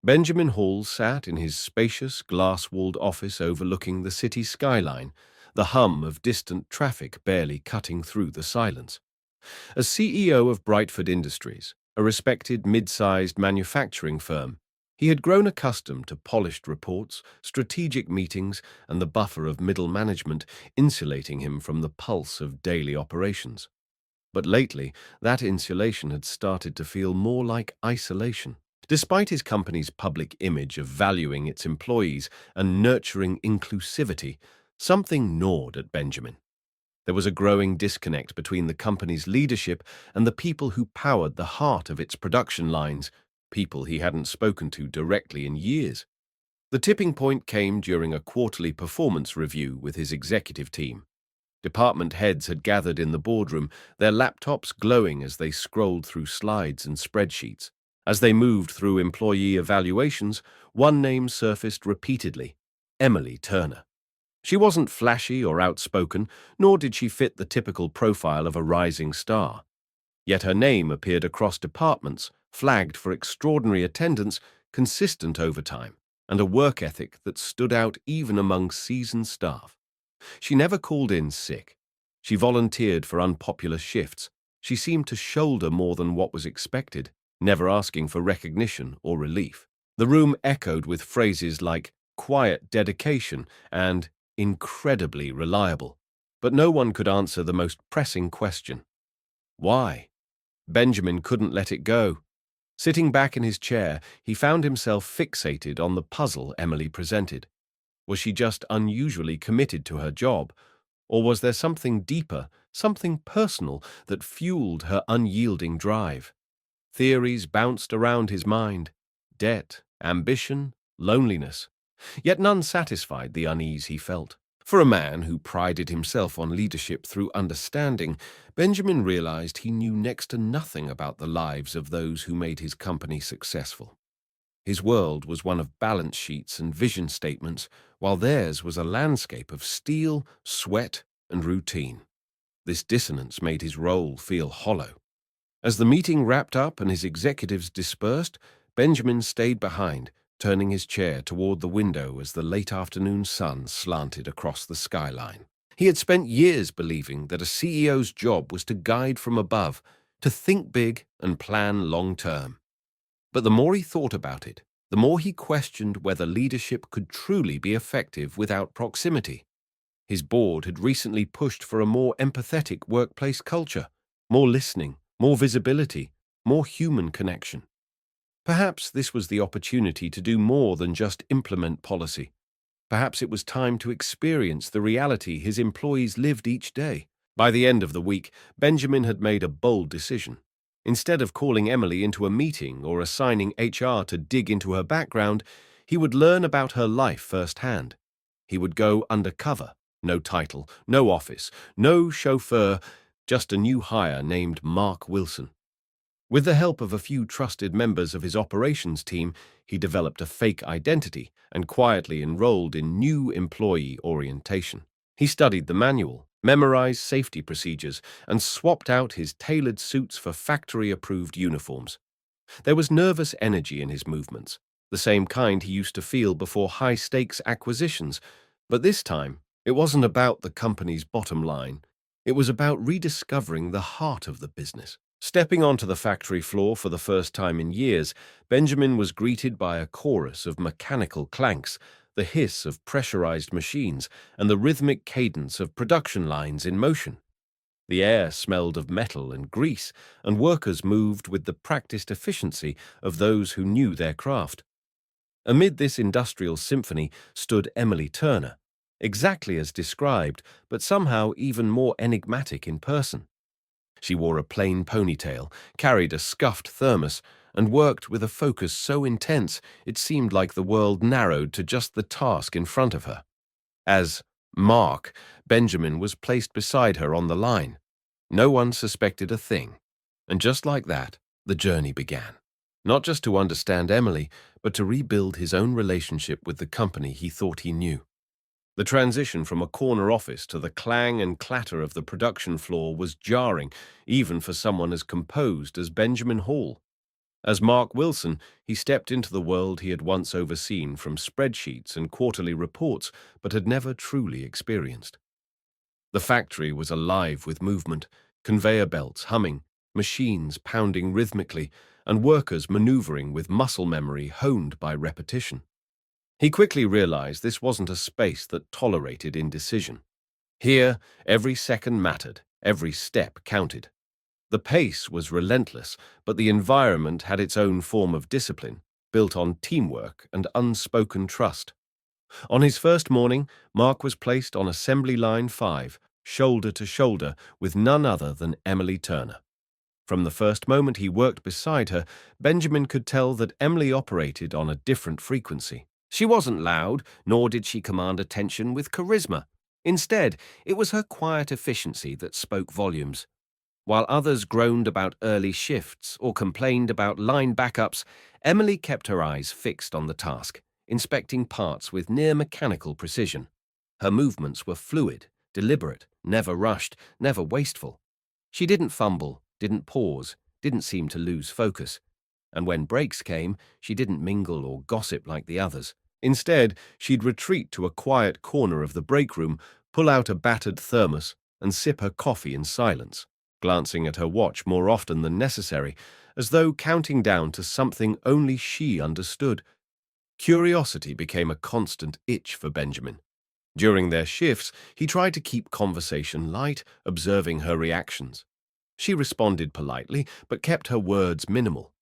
Benjamin Hall sat in his spacious, glass-walled office overlooking the city skyline, the hum of distant traffic barely cutting through the silence. As CEO of Brightford Industries, a respected mid-sized manufacturing firm, he had grown accustomed to polished reports, strategic meetings, and the buffer of middle management insulating him from the pulse of daily operations. But lately, that insulation had started to feel more like isolation. Despite his company's public image of valuing its employees and nurturing inclusivity, something gnawed at Benjamin. There was a growing disconnect between the company's leadership and the people who powered the heart of its production lines, people he hadn't spoken to directly in years. The tipping point came during a quarterly performance review with his executive team. Department heads had gathered in the boardroom, their laptops glowing as they scrolled through slides and spreadsheets. As they moved through employee evaluations, one name surfaced repeatedly: Emily Turner. She wasn't flashy or outspoken, nor did she fit the typical profile of a rising star. Yet her name appeared across departments, flagged for extraordinary attendance, consistent overtime, and a work ethic that stood out even among seasoned staff. She never called in sick. She volunteered for unpopular shifts. She seemed to shoulder more than what was expected, never asking for recognition or relief. The room echoed with phrases like quiet dedication and incredibly reliable. But no one could answer the most pressing question. Why? Benjamin couldn't let it go. Sitting back in his chair, he found himself fixated on the puzzle Emily presented. Was she just unusually committed to her job? Or was there something deeper, something personal, that fueled her unyielding drive? Theories bounced around his mind: debt, ambition, loneliness. Yet none satisfied the unease he felt. For a man who prided himself on leadership through understanding, Benjamin realized he knew next to nothing about the lives of those who made his company successful. His world was one of balance sheets and vision statements, while theirs was a landscape of steel, sweat, and routine. This dissonance made his role feel hollow. As the meeting wrapped up and his executives dispersed, Benjamin stayed behind, turning his chair toward the window as the late afternoon sun slanted across the skyline. He had spent years believing that a CEO's job was to guide from above, to think big and plan long term. But the more he thought about it, the more he questioned whether leadership could truly be effective without proximity. His board had recently pushed for a more empathetic workplace culture, more listening, more visibility, more human connection. Perhaps this was the opportunity to do more than just implement policy. Perhaps it was time to experience the reality his employees lived each day. By the end of the week, Benjamin had made a bold decision. Instead of calling Emily into a meeting or assigning HR to dig into her background, he would learn about her life firsthand. He would go undercover: no title, no office, no chauffeur, just a new hire named Mark Wilson. With the help of a few trusted members of his operations team, he developed a fake identity and quietly enrolled in new employee orientation. He studied the manual, memorized safety procedures, and swapped out his tailored suits for factory-approved uniforms. There was nervous energy in his movements, the same kind he used to feel before high-stakes acquisitions, but this time it wasn't about the company's bottom line. It was about rediscovering the heart of the business. Stepping onto the factory floor for the first time in years, Benjamin was greeted by a chorus of mechanical clanks, the hiss of pressurized machines, and the rhythmic cadence of production lines in motion. The air smelled of metal and grease, and workers moved with the practiced efficiency of those who knew their craft. Amid this industrial symphony stood Emily Turner, exactly as described, but somehow even more enigmatic in person. She wore a plain ponytail, carried a scuffed thermos, and worked with a focus so intense it seemed like the world narrowed to just the task in front of her. As Mark, Benjamin was placed beside her on the line. No one suspected a thing. And just like that, the journey began. Not just to understand Emily, but to rebuild his own relationship with the company he thought he knew. The transition from a corner office to the clang and clatter of the production floor was jarring, even for someone as composed as Benjamin Hall. As Mark Wilson, he stepped into the world he had once overseen from spreadsheets and quarterly reports, but had never truly experienced. The factory was alive with movement, conveyor belts humming, machines pounding rhythmically, and workers maneuvering with muscle memory honed by repetition. He quickly realized this wasn't a space that tolerated indecision. Here, every second mattered, every step counted. The pace was relentless, but the environment had its own form of discipline, built on teamwork and unspoken trust. On his first morning, Mark was placed on Assembly Line 5, shoulder to shoulder with none other than Emily Turner. From the first moment he worked beside her, Benjamin could tell that Emily operated on a different frequency. She wasn't loud, nor did she command attention with charisma. Instead, it was her quiet efficiency that spoke volumes. While others groaned about early shifts or complained about line backups, Emily kept her eyes fixed on the task, inspecting parts with near-mechanical precision. Her movements were fluid, deliberate, never rushed, never wasteful. She didn't fumble, didn't pause, didn't seem to lose focus. And when breaks came, she didn't mingle or gossip like the others. Instead, she'd retreat to a quiet corner of the break room, pull out a battered thermos, and sip her coffee in silence, glancing at her watch more often than necessary, as though counting down to something only she understood. Curiosity became a constant itch for Benjamin. During their shifts, he tried to keep conversation light, observing her reactions. She responded politely, but kept her words minimal.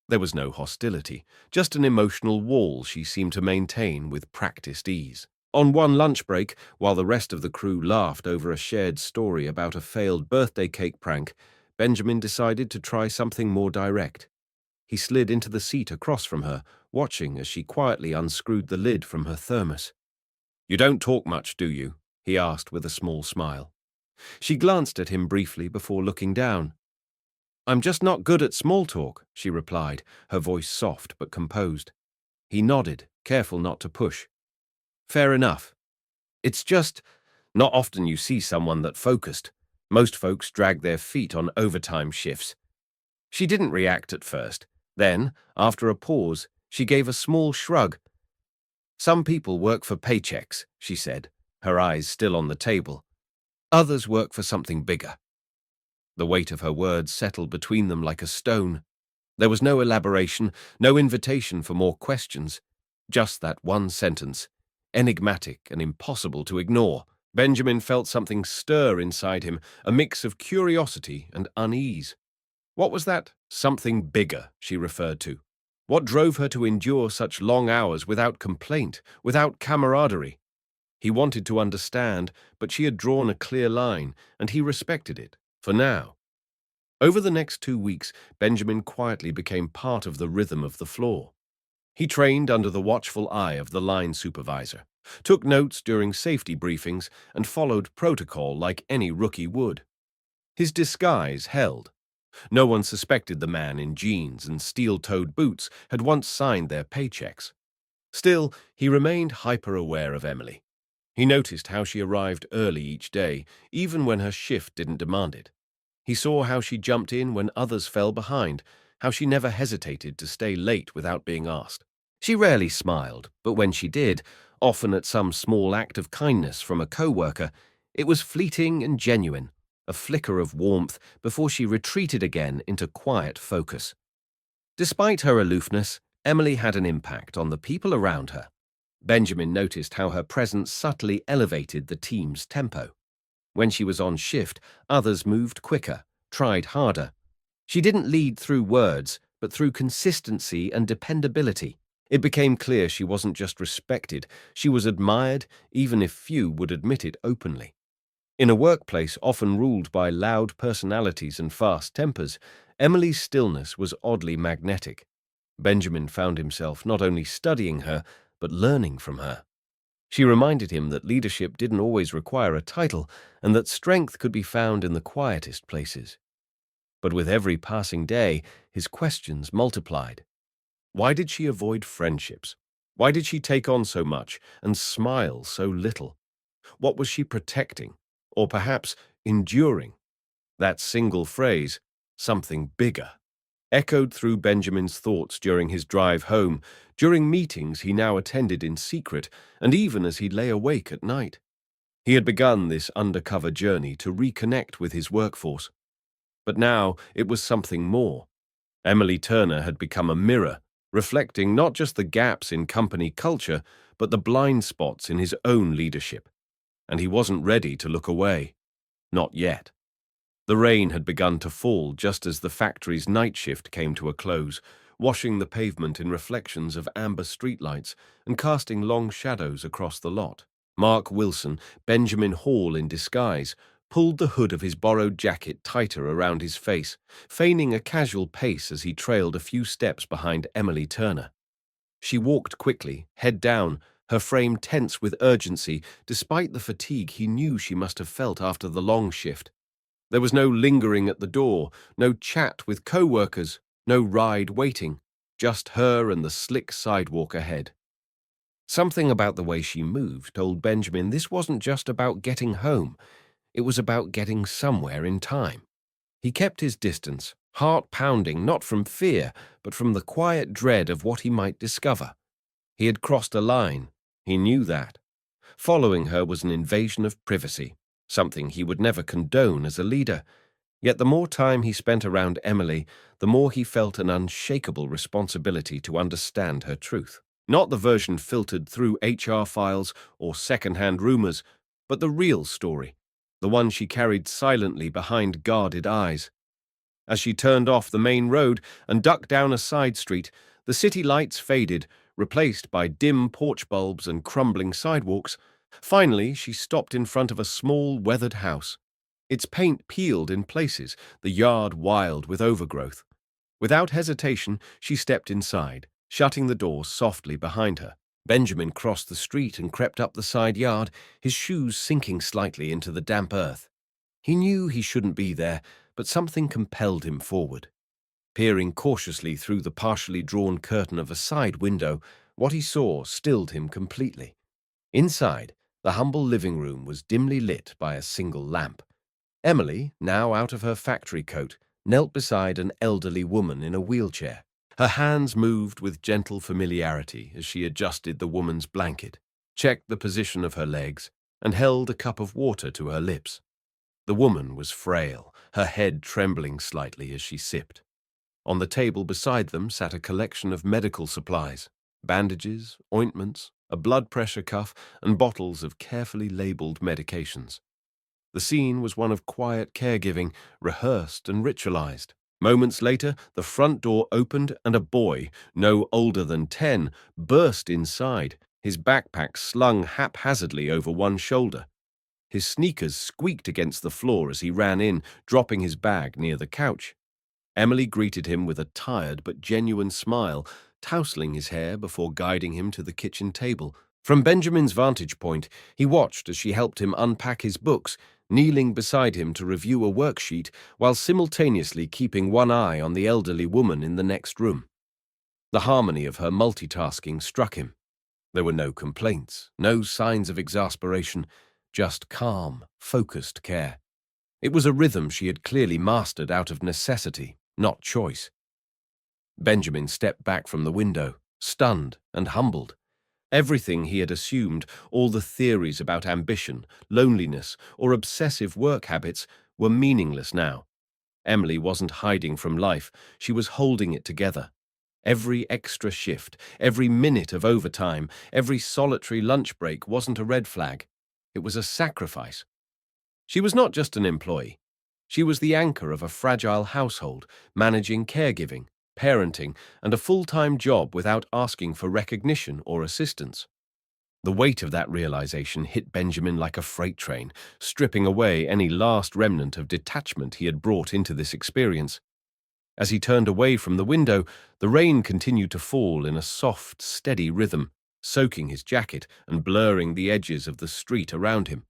There was no hostility, just an emotional wall she seemed to maintain with practiced ease. On one lunch break, while the rest of the crew laughed over a shared story about a failed birthday cake prank, Benjamin decided to try something more direct. He slid into the seat across from her, watching as she quietly unscrewed the lid from her thermos. "You don't talk much, do you?" he asked with a small smile. She glanced at him briefly before looking down. "I'm just not good at small talk," she replied, her voice soft but composed. He nodded, careful not to push. "Fair enough. It's just not often you see someone that focused. Most folks drag their feet on overtime shifts." She didn't react at first. Then, after a pause, she gave a small shrug. "Some people work for paychecks," she said, her eyes still on the table. "Others work for something bigger." The weight of her words settled between them like a stone. There was no elaboration, no invitation for more questions. Just that one sentence, enigmatic and impossible to ignore. Benjamin felt something stir inside him, a mix of curiosity and unease. What was that something bigger she referred to? What drove her to endure such long hours without complaint, without camaraderie? He wanted to understand, but she had drawn a clear line, and he respected it, for now. Over the next 2 weeks, Benjamin quietly became part of the rhythm of the floor. He trained under the watchful eye of the line supervisor, took notes during safety briefings, and followed protocol like any rookie would. His disguise held. No one suspected the man in jeans and steel-toed boots had once signed their paychecks. Still, he remained hyper-aware of Emily. He noticed how she arrived early each day, even when her shift didn't demand it. He saw how she jumped in when others fell behind, how she never hesitated to stay late without being asked. She rarely smiled, but when she did, often at some small act of kindness from a co-worker, it was fleeting and genuine, a flicker of warmth before she retreated again into quiet focus. Despite her aloofness, Emily had an impact on the people around her. Benjamin noticed how her presence subtly elevated the team's tempo. When she was on shift, others moved quicker, tried harder. She didn't lead through words, but through consistency and dependability. It became clear she wasn't just respected, she was admired, even if few would admit it openly. In a workplace often ruled by loud personalities and fast tempers, Emily's stillness was oddly magnetic. Benjamin found himself not only studying her, but learning from her. She reminded him that leadership didn't always require a title, and that strength could be found in the quietest places. But with every passing day, his questions multiplied. Why did she avoid friendships? Why did she take on so much and smile so little? What was she protecting? Or perhaps enduring? That single phrase, something bigger. echoed through Benjamin's thoughts during his drive home, during meetings he now attended in secret, and even as he lay awake at night. He had begun this undercover journey to reconnect with his workforce. But now it was something more. Emily Turner had become a mirror, reflecting not just the gaps in company culture, but the blind spots in his own leadership. And he wasn't ready to look away. Not yet. The rain had begun to fall just as the factory's night shift came to a close, washing the pavement in reflections of amber streetlights and casting long shadows across the lot. Mark Wilson, Benjamin Hall in disguise, pulled the hood of his borrowed jacket tighter around his face, feigning a casual pace as he trailed a few steps behind Emily Turner. She walked quickly, head down, her frame tense with urgency, despite the fatigue he knew she must have felt after the long shift. There was no lingering at the door, no chat with co-workers, no ride waiting, just her and the slick sidewalk ahead. Something about the way she moved told Benjamin this wasn't just about getting home, it was about getting somewhere in time. He kept his distance, heart pounding not from fear, but from the quiet dread of what he might discover. He had crossed a line, he knew that. Following her was an invasion of privacy, something he would never condone as a leader. Yet the more time he spent around Emily, the more he felt an unshakable responsibility to understand her truth. Not the version filtered through HR files or second-hand rumors, but the real story, the one she carried silently behind guarded eyes. As she turned off the main road and ducked down a side street, the city lights faded, replaced by dim porch bulbs and crumbling sidewalks. Finally, she stopped in front of a small, weathered house. Its paint peeled in places, the yard wild with overgrowth. Without hesitation, she stepped inside, shutting the door softly behind her. Benjamin crossed the street and crept up the side yard, his shoes sinking slightly into the damp earth. He knew he shouldn't be there, but something compelled him forward. Peering cautiously through the partially drawn curtain of a side window, what he saw stilled him completely. Inside, the humble living room was dimly lit by a single lamp. Emily, now out of her factory coat, knelt beside an elderly woman in a wheelchair. Her hands moved with gentle familiarity as she adjusted the woman's blanket, checked the position of her legs, and held a cup of water to her lips. The woman was frail, her head trembling slightly as she sipped. On the table beside them sat a collection of medical supplies, bandages, ointments, a blood pressure cuff, and bottles of carefully labeled medications. The scene was one of quiet caregiving, rehearsed and ritualized. Moments later, the front door opened and a boy, no older than 10, burst inside, his backpack slung haphazardly over one shoulder. His sneakers squeaked against the floor as he ran in, dropping his bag near the couch. Emily greeted him with a tired but genuine smile, tousling his hair before guiding him to the kitchen table. From Benjamin's vantage point, he watched as she helped him unpack his books, kneeling beside him to review a worksheet while simultaneously keeping one eye on the elderly woman in the next room. The harmony of her multitasking struck him. There were no complaints, no signs of exasperation, just calm, focused care. It was a rhythm she had clearly mastered out of necessity, not choice. Benjamin stepped back from the window, stunned and humbled. Everything he had assumed, all the theories about ambition, loneliness, or obsessive work habits, were meaningless now. Emily wasn't hiding from life, she was holding it together. Every extra shift, every minute of overtime, every solitary lunch break wasn't a red flag. It was a sacrifice. She was not just an employee. She was the anchor of a fragile household, managing caregiving, parenting, and a full-time job without asking for recognition or assistance. The weight of that realization hit Benjamin like a freight train, stripping away any last remnant of detachment he had brought into this experience. As he turned away from the window, the rain continued to fall in a soft, steady rhythm, soaking his jacket and blurring the edges of the street around him.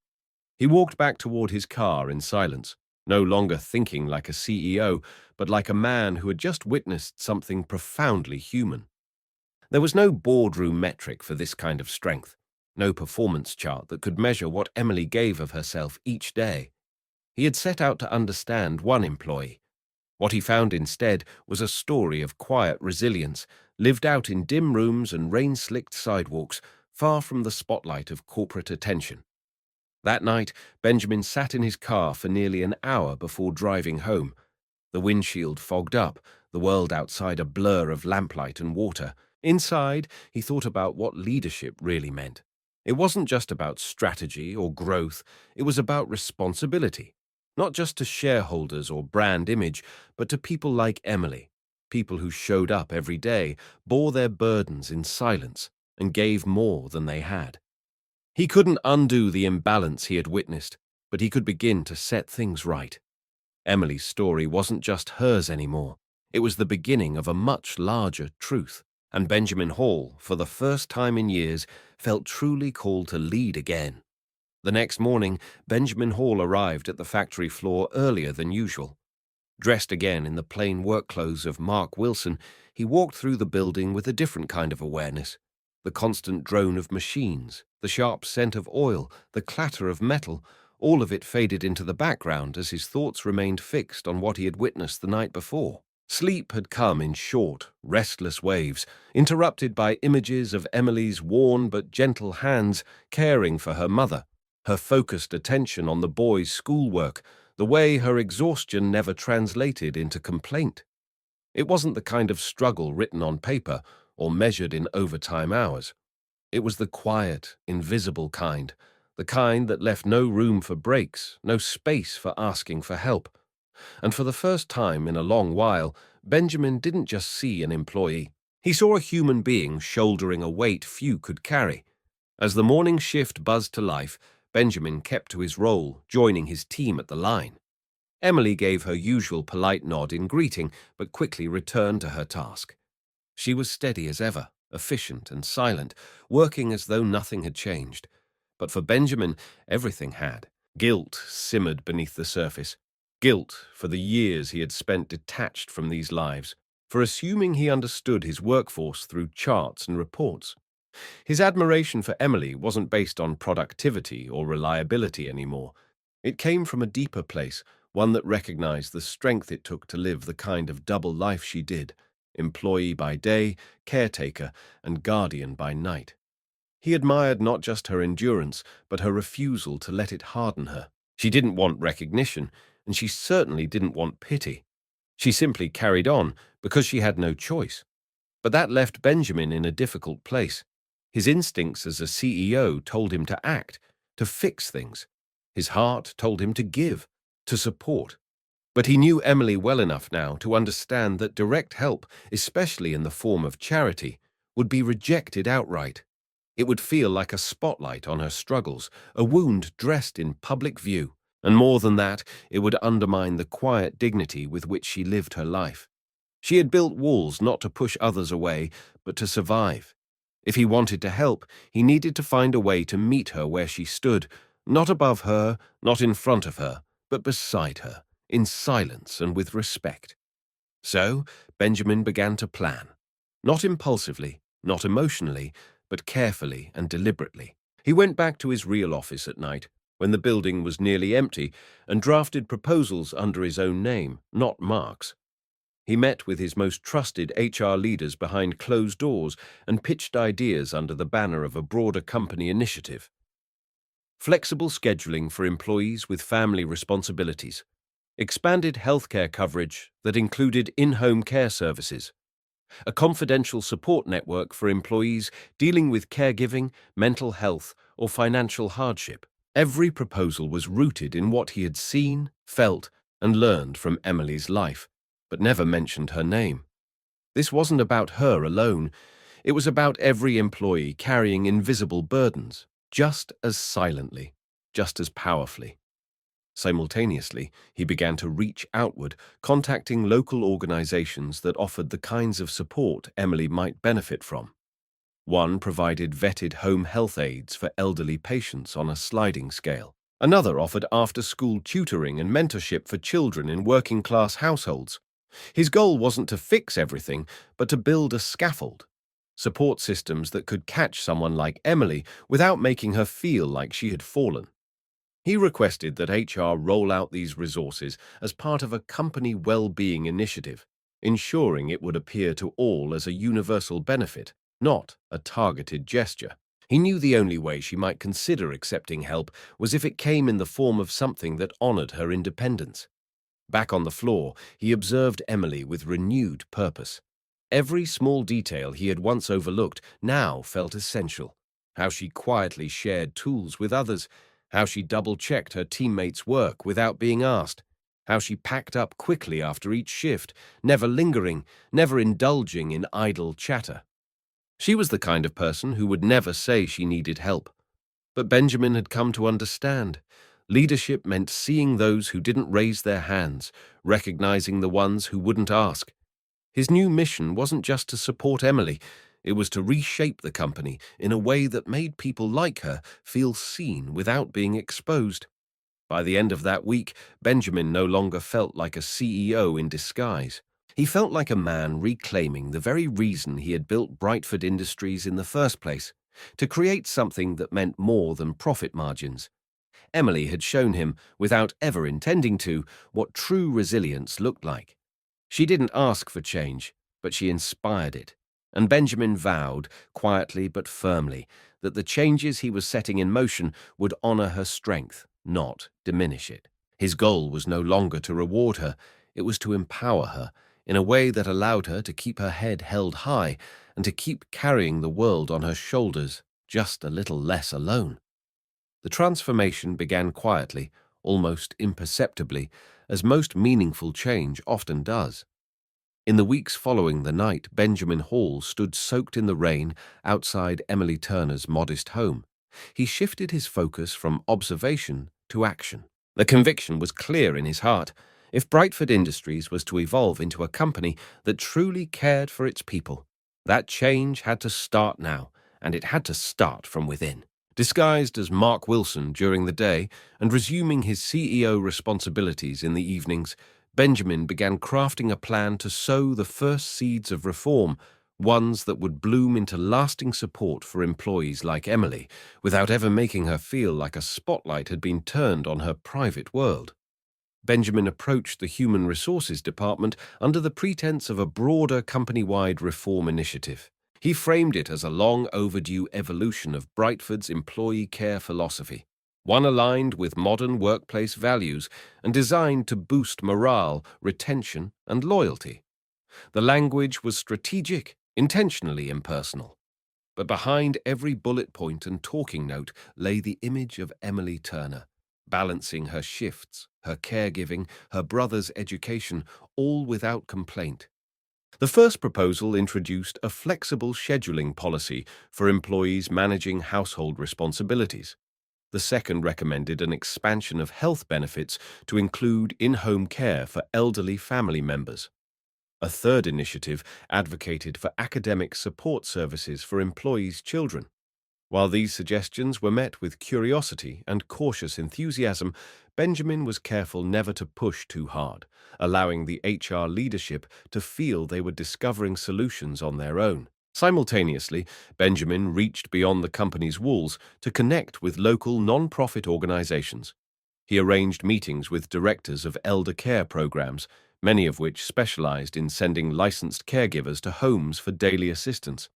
He walked back toward his car in silence, no longer thinking like a CEO, but like a man who had just witnessed something profoundly human. There was no boardroom metric for this kind of strength, no performance chart that could measure what Emily gave of herself each day. He had set out to understand one employee, What he found instead was a story of quiet resilience, lived out in dim rooms and rain-slicked sidewalks, far from the spotlight of corporate attention. That night, Benjamin sat in his car for nearly an hour before driving home. The windshield fogged up, the world outside a blur of lamplight and water. Inside, he thought about what leadership really meant. It wasn't just about strategy or growth, it was about responsibility. Not just to shareholders or brand image, but to people like Emily, people who showed up every day, bore their burdens in silence, and gave more than they had. He couldn't undo the imbalance he had witnessed, but he could begin to set things right. Emily's story wasn't just hers anymore. It was the beginning of a much larger truth, and Benjamin Hall, for the first time in years, felt truly called to lead again. The next morning, Benjamin Hall arrived at the factory floor earlier than usual. Dressed again in the plain work clothes of Mark Wilson, he walked through the building with a different kind of awareness. The constant drone of machines, the sharp scent of oil, the clatter of metal, all of it faded into the background as his thoughts remained fixed on what he had witnessed the night before. Sleep had come in short, restless waves, interrupted by images of Emily's worn but gentle hands caring for her mother, her focused attention on the boys' schoolwork, the way her exhaustion never translated into complaint. It wasn't the kind of struggle written on paper or measured in overtime hours. It was the quiet, invisible kind, the kind that left no room for breaks, no space for asking for help. And for the first time in a long while, Benjamin didn't just see an employee. He saw a human being shouldering a weight few could carry. As the morning shift buzzed to life, Benjamin kept to his role, joining his team at the line. Emily gave her usual polite nod in greeting, but quickly returned to her task. She was steady as ever, efficient and silent, working as though nothing had changed. But for Benjamin, everything had. Guilt simmered beneath the surface. Guilt for the years he had spent detached from these lives, for assuming he understood his workforce through charts and reports. His admiration for Emily wasn't based on productivity or reliability anymore. It came from a deeper place, one that recognized the strength it took to live the kind of double life she did, employee by day, caretaker, and guardian by night. He admired not just her endurance, but her refusal to let it harden her. She didn't want recognition, and she certainly didn't want pity. She simply carried on because she had no choice. But that left Benjamin in a difficult place. His instincts as a CEO told him to act, to fix things. His heart told him to give, to support. But he knew Emily well enough now to understand that direct help, especially in the form of charity, would be rejected outright. It would feel like a spotlight on her struggles, a wound dressed in public view. And more than that, it would undermine the quiet dignity with which she lived her life. She had built walls not to push others away, but to survive. If he wanted to help, he needed to find a way to meet her where she stood, not above her, not in front of her, but beside her, in silence and with respect. So, Benjamin began to plan. Not impulsively, not emotionally, but carefully and deliberately. He went back to his real office at night, when the building was nearly empty, and drafted proposals under his own name, not Mark's. He met with his most trusted HR leaders behind closed doors and pitched ideas under the banner of a broader company initiative. Flexible scheduling for employees with family responsibilities. Expanded healthcare coverage that included in-home care services. A confidential support network for employees dealing with caregiving, mental health, or financial hardship. Every proposal was rooted in what he had seen, felt, and learned from Emily's life, but never mentioned her name. This wasn't about her alone. It was about every employee carrying invisible burdens, just as silently, just as powerfully. Simultaneously, he began to reach outward, contacting local organizations that offered the kinds of support Emily might benefit from. One provided vetted home health aides for elderly patients on a sliding scale. Another offered after-school tutoring and mentorship for children in working-class households. His goal wasn't to fix everything, but to build a scaffold. Support systems that could catch someone like Emily without making her feel like she had fallen. He requested that HR roll out these resources as part of a company well-being initiative, ensuring it would appear to all as a universal benefit, not a targeted gesture. He knew the only way she might consider accepting help was if it came in the form of something that honored her independence. Back on the floor, he observed Emily with renewed purpose. Every small detail he had once overlooked now felt essential. How she quietly shared tools with others, how she double-checked her teammates' work without being asked, how she packed up quickly after each shift, never lingering, never indulging in idle chatter. She was the kind of person who would never say she needed help. But Benjamin had come to understand. Leadership meant seeing those who didn't raise their hands, recognizing the ones who wouldn't ask. His new mission wasn't just to support Emily, it was to reshape the company in a way that made people like her feel seen without being exposed. By the end of that week, Benjamin no longer felt like a CEO in disguise. He felt like a man reclaiming the very reason he had built Brightford Industries in the first place, to create something that meant more than profit margins. Emily had shown him, without ever intending to, what true resilience looked like. She didn't ask for change, but she inspired it. And Benjamin vowed, quietly but firmly, that the changes he was setting in motion would honor her strength, not diminish it. His goal was no longer to reward her, it was to empower her, in a way that allowed her to keep her head held high and to keep carrying the world on her shoulders, just a little less alone. The transformation began quietly, almost imperceptibly, as most meaningful change often does. In the weeks following the night Benjamin Hall stood soaked in the rain outside Emily Turner's modest home, he shifted his focus from observation to action. The conviction was clear in his heart. If Brightford Industries was to evolve into a company that truly cared for its people, that change had to start now, and it had to start from within. Disguised as Mark Wilson during the day and resuming his CEO responsibilities in the evenings, Benjamin began crafting a plan to sow the first seeds of reform, ones that would bloom into lasting support for employees like Emily, without ever making her feel like a spotlight had been turned on her private world. Benjamin approached the Human Resources Department under the pretense of a broader company-wide reform initiative. He framed it as a long-overdue evolution of Brightford's employee care philosophy, one aligned with modern workplace values and designed to boost morale, retention, and loyalty. The language was strategic, intentionally impersonal. But behind every bullet point and talking note lay the image of Emily Turner, balancing her shifts, her caregiving, her brother's education, all without complaint. The first proposal introduced a flexible scheduling policy for employees managing household responsibilities. The second recommended an expansion of health benefits to include in-home care for elderly family members. A third initiative advocated for academic support services for employees' children. While these suggestions were met with curiosity and cautious enthusiasm, Benjamin was careful never to push too hard, allowing the HR leadership to feel they were discovering solutions on their own. Simultaneously, Benjamin reached beyond the company's walls to connect with local non-profit organizations. He arranged meetings with directors of elder care programs, many of which specialized in sending licensed caregivers to homes for daily assistance.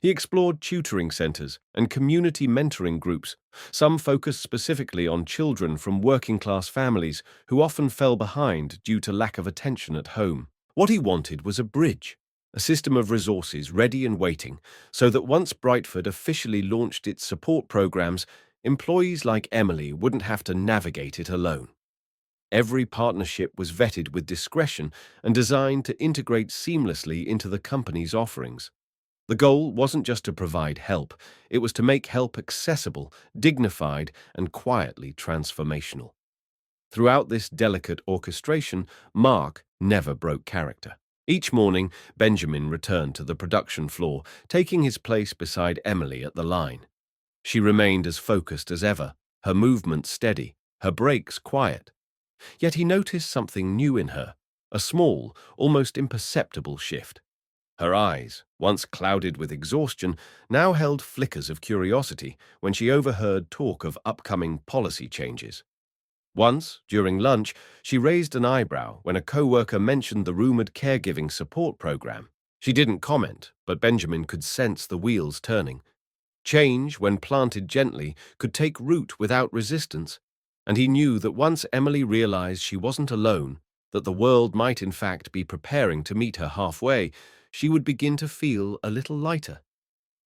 He explored tutoring centers and community mentoring groups, some focused specifically on children from working-class families who often fell behind due to lack of attention at home. What he wanted was a bridge, a system of resources ready and waiting, so that once Brightford officially launched its support programs, employees like Emily wouldn't have to navigate it alone. Every partnership was vetted with discretion and designed to integrate seamlessly into the company's offerings. The goal wasn't just to provide help, it was to make help accessible, dignified, and quietly transformational. Throughout this delicate orchestration, Mark never broke character. Each morning, Benjamin returned to the production floor, taking his place beside Emily at the line. She remained as focused as ever, her movements steady, her breaks quiet. Yet he noticed something new in her, a small, almost imperceptible shift. Her eyes, once clouded with exhaustion, now held flickers of curiosity when she overheard talk of upcoming policy changes. Once, during lunch, she raised an eyebrow when a coworker mentioned the rumored caregiving support program. She didn't comment, but Benjamin could sense the wheels turning. Change, when planted gently, could take root without resistance, and he knew that once Emily realized she wasn't alone, that the world might in fact be preparing to meet her halfway, she would begin to feel a little lighter.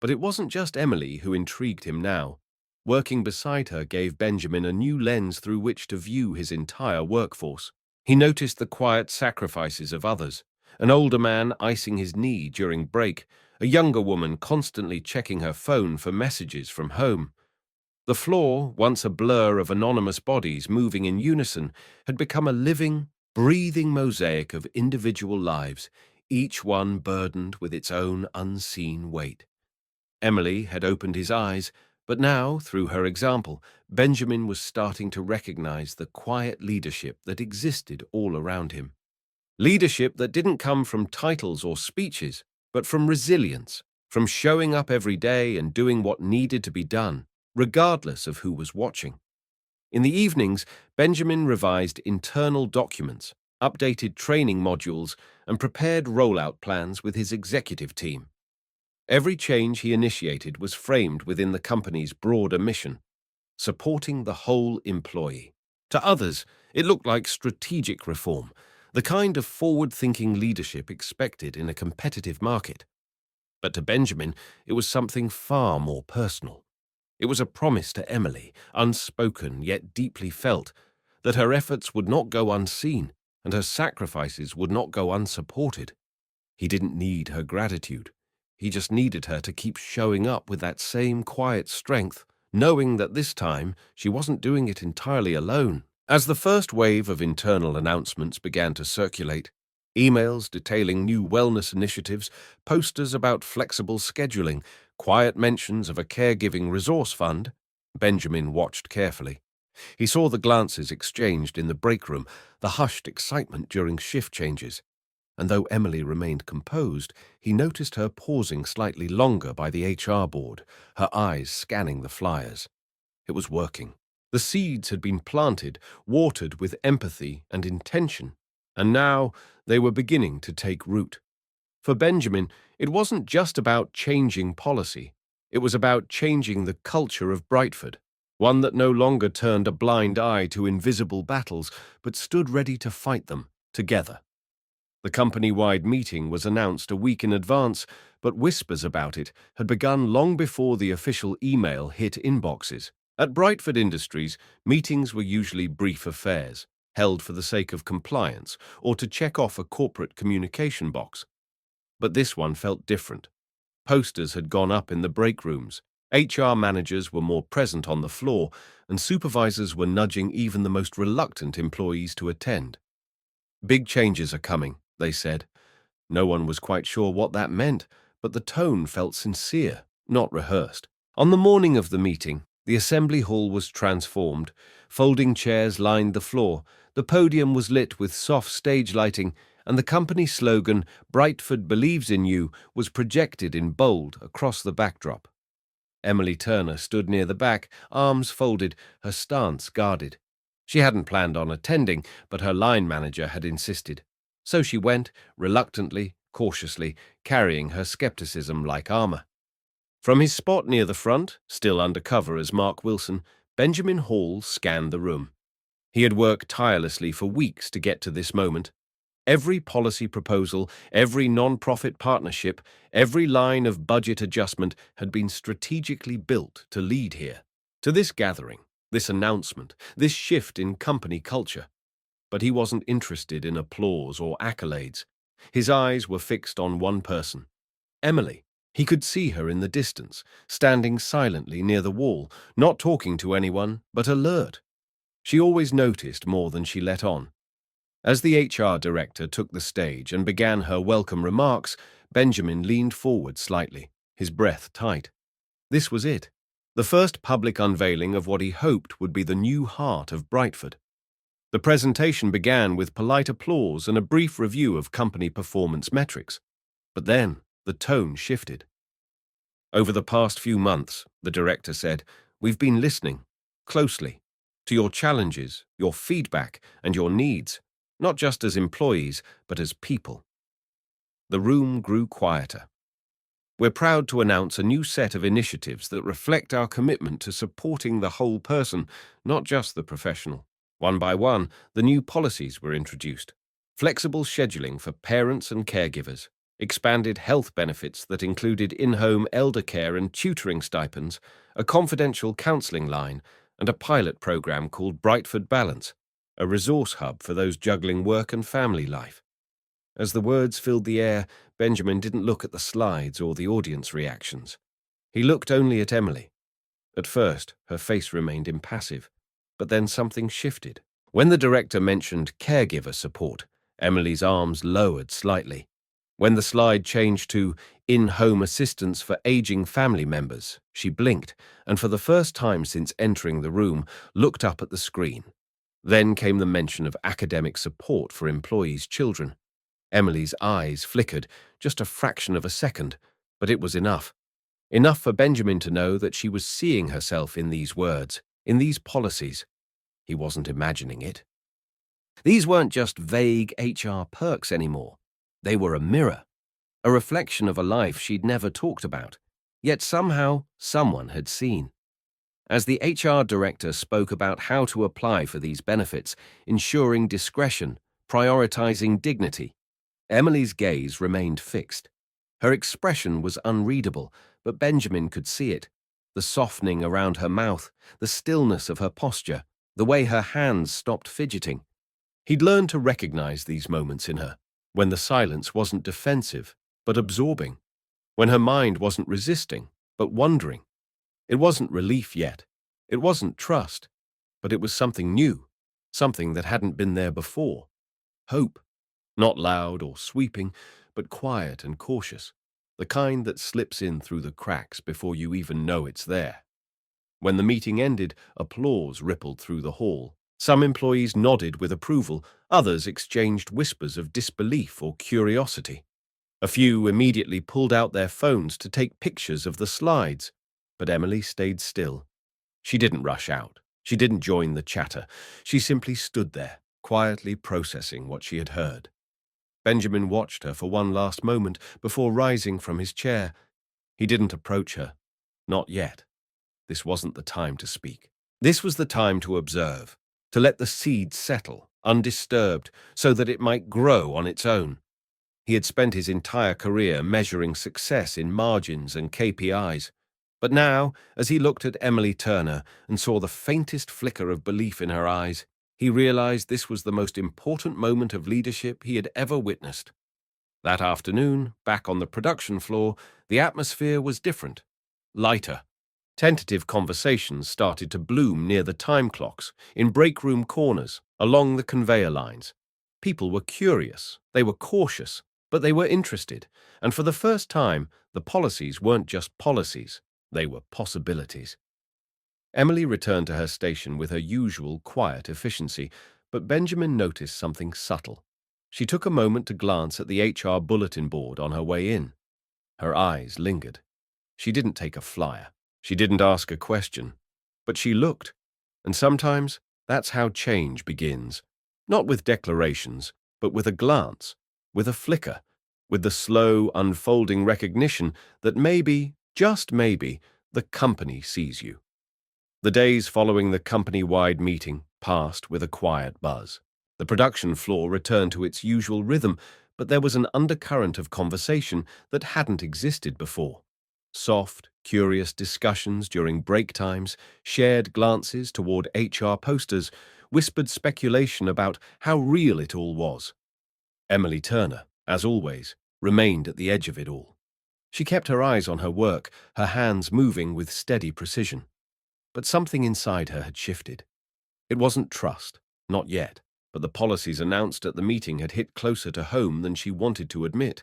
But it wasn't just Emily who intrigued him now. Working beside her gave Benjamin a new lens through which to view his entire workforce. He noticed the quiet sacrifices of others, an older man icing his knee during break, a younger woman constantly checking her phone for messages from home. The floor, once a blur of anonymous bodies moving in unison, had become a living, breathing mosaic of individual lives, each one burdened with its own unseen weight. Emily had opened his eyes, but now, through her example, Benjamin was starting to recognize the quiet leadership that existed all around him. Leadership that didn't come from titles or speeches, but from resilience, from showing up every day and doing what needed to be done, regardless of who was watching. In the evenings, Benjamin revised internal documents, updated training modules, and prepared rollout plans with his executive team. Every change he initiated was framed within the company's broader mission, supporting the whole employee. To others, it looked like strategic reform, the kind of forward-thinking leadership expected in a competitive market. But to Benjamin, it was something far more personal. It was a promise to Emily, unspoken yet deeply felt, that her efforts would not go unseen and her sacrifices would not go unsupported. He didn't need her gratitude. He just needed her to keep showing up with that same quiet strength, knowing that this time she wasn't doing it entirely alone. As the first wave of internal announcements began to circulate, emails detailing new wellness initiatives, posters about flexible scheduling, quiet mentions of a caregiving resource fund, Benjamin watched carefully. He saw the glances exchanged in the break room, the hushed excitement during shift changes. And though Emily remained composed, he noticed her pausing slightly longer by the HR board, her eyes scanning the flyers. It was working. The seeds had been planted, watered with empathy and intention, and now they were beginning to take root. For Benjamin, it wasn't just about changing policy. It was about changing the culture of Brightford, one that no longer turned a blind eye to invisible battles, but stood ready to fight them together. The company-wide meeting was announced a week in advance, but whispers about it had begun long before the official email hit inboxes. At Brightford Industries, meetings were usually brief affairs, held for the sake of compliance or to check off a corporate communication box. But this one felt different. Posters had gone up in the break rooms, HR managers were more present on the floor, and supervisors were nudging even the most reluctant employees to attend. "Big changes are coming," they said. No one was quite sure what that meant, but the tone felt sincere, not rehearsed. On the morning of the meeting, the assembly hall was transformed. Folding chairs lined the floor, the podium was lit with soft stage lighting, and the company slogan, "Brightford believes in you," was projected in bold across the backdrop. Emily Turner stood near the back, arms folded, her stance guarded. She hadn't planned on attending, but her line manager had insisted. So she went, reluctantly, cautiously, carrying her skepticism like armor. From his spot near the front, still undercover as Mark Wilson, Benjamin Hall scanned the room. He had worked tirelessly for weeks to get to this moment. Every policy proposal, every non-profit partnership, every line of budget adjustment had been strategically built to lead here, to this gathering, this announcement, this shift in company culture. But he wasn't interested in applause or accolades. His eyes were fixed on one person, Emily. He could see her in the distance, standing silently near the wall, not talking to anyone, but alert. She always noticed more than she let on. As the HR director took the stage and began her welcome remarks, Benjamin leaned forward slightly, his breath tight. This was it, the first public unveiling of what he hoped would be the new heart of Brightford. The presentation began with polite applause and a brief review of company performance metrics. But then the tone shifted. Over the past few months, the director said, we've been listening closely to your challenges, your feedback, and your needs, not just as employees, but as people. The room grew quieter. We're proud to announce a new set of initiatives that reflect our commitment to supporting the whole person, not just the professional. One by one, the new policies were introduced. Flexible scheduling for parents and caregivers, expanded health benefits that included in-home elder care and tutoring stipends, a confidential counseling line, and a pilot program called Brightford Balance, a resource hub for those juggling work and family life. As the words filled the air, Benjamin didn't look at the slides or the audience reactions. He looked only at Emily. At first, her face remained impassive, but then something shifted. When the director mentioned caregiver support, Emily's arms lowered slightly. When the slide changed to in-home assistance for aging family members, she blinked, and for the first time since entering the room, looked up at the screen. Then came the mention of academic support for employees' children. Emily's eyes flickered, just a fraction of a second, but it was enough. Enough for Benjamin to know that she was seeing herself in these words, in these policies. He wasn't imagining it. These weren't just vague HR perks anymore. They were a mirror, a reflection of a life she'd never talked about, yet somehow someone had seen. As the HR director spoke about how to apply for these benefits, ensuring discretion, prioritizing dignity, Emily's gaze remained fixed. Her expression was unreadable, but Benjamin could see it. The softening around her mouth, the stillness of her posture, the way her hands stopped fidgeting. He'd learned to recognize these moments in her, when the silence wasn't defensive, but absorbing, when her mind wasn't resisting, but wondering. It wasn't relief yet. It wasn't trust, but it was something new, something that hadn't been there before. Hope. Not loud or sweeping, but quiet and cautious, the kind that slips in through the cracks before you even know it's there. When the meeting ended, applause rippled through the hall. Some employees nodded with approval, others exchanged whispers of disbelief or curiosity. A few immediately pulled out their phones to take pictures of the slides, but Emily stayed still. She didn't rush out. She didn't join the chatter. She simply stood there, quietly processing what she had heard. Benjamin watched her for one last moment before rising from his chair. He didn't approach her. Not yet. This wasn't the time to speak. This was the time to observe, to let the seed settle, undisturbed, so that it might grow on its own. He had spent his entire career measuring success in margins and KPIs. But now, as he looked at Emily Turner and saw the faintest flicker of belief in her eyes, he realized this was the most important moment of leadership he had ever witnessed. That afternoon, back on the production floor, the atmosphere was different, lighter. Tentative conversations started to bloom near the time clocks, in break room corners, along the conveyor lines. People were curious, they were cautious, but they were interested, and for the first time, the policies weren't just policies, they were possibilities. Emily returned to her station with her usual quiet efficiency, but Benjamin noticed something subtle. She took a moment to glance at the HR bulletin board on her way in. Her eyes lingered. She didn't take a flyer. She didn't ask a question. But she looked. And sometimes that's how change begins. Not with declarations, but with a glance, with a flicker, with the slow, unfolding recognition that maybe, just maybe, the company sees you. The days following the company-wide meeting passed with a quiet buzz. The production floor returned to its usual rhythm, but there was an undercurrent of conversation that hadn't existed before. Soft, curious discussions during break times, shared glances toward HR posters, whispered speculation about how real it all was. Emily Turner, as always, remained at the edge of it all. She kept her eyes on her work, her hands moving with steady precision. But something inside her had shifted. It wasn't trust, not yet, but the policies announced at the meeting had hit closer to home than she wanted to admit.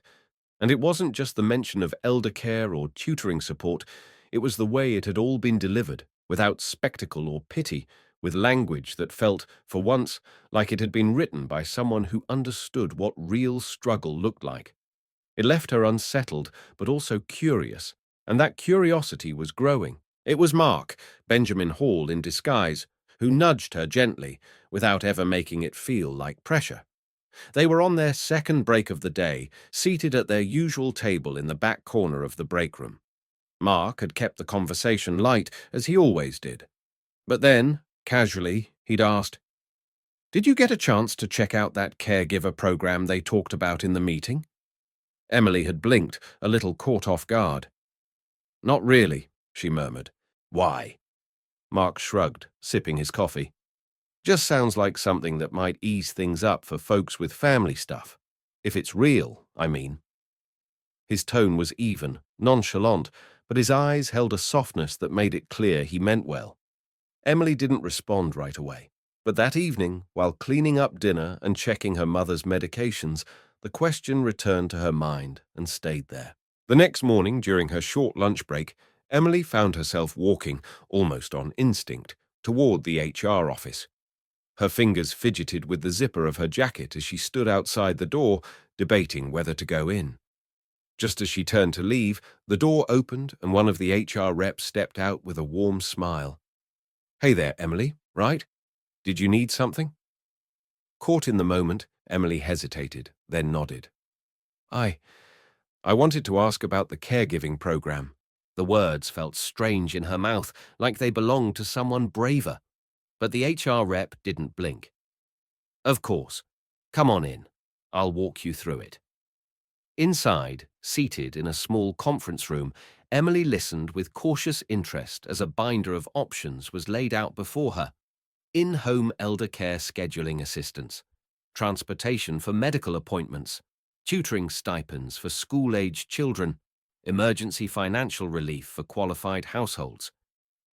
And it wasn't just the mention of elder care or tutoring support, it was the way it had all been delivered, without spectacle or pity, with language that felt, for once, like it had been written by someone who understood what real struggle looked like. It left her unsettled, but also curious, and that curiosity was growing. It was Mark, Benjamin Hall in disguise, who nudged her gently, without ever making it feel like pressure. They were on their second break of the day, seated at their usual table in the back corner of the break room. Mark had kept the conversation light, as he always did. But then, casually, he'd asked, "Did you get a chance to check out that caregiver program they talked about in the meeting?" Emily had blinked, a little caught off guard. "Not really," she murmured. "Why?" Mark shrugged, sipping his coffee. "Just sounds like something that might ease things up for folks with family stuff. If it's real, I mean." His tone was even, nonchalant, but his eyes held a softness that made it clear he meant well. Emily didn't respond right away. But that evening, while cleaning up dinner and checking her mother's medications, the question returned to her mind and stayed there. The next morning, during her short lunch break, Emily found herself walking, almost on instinct, toward the HR office. Her fingers fidgeted with the zipper of her jacket as she stood outside the door, debating whether to go in. Just as she turned to leave, the door opened and one of the HR reps stepped out with a warm smile. "Hey there, Emily, right? Did you need something?" Caught in the moment, Emily hesitated, then nodded. I wanted to ask about the caregiving program." The words felt strange in her mouth, like they belonged to someone braver. But the HR rep didn't blink. "Of course. Come on in. I'll walk you through it." Inside, seated in a small conference room, Emily listened with cautious interest as a binder of options was laid out before her. In-home elder care scheduling assistance, transportation for medical appointments, tutoring stipends for school-aged children, emergency financial relief for qualified households.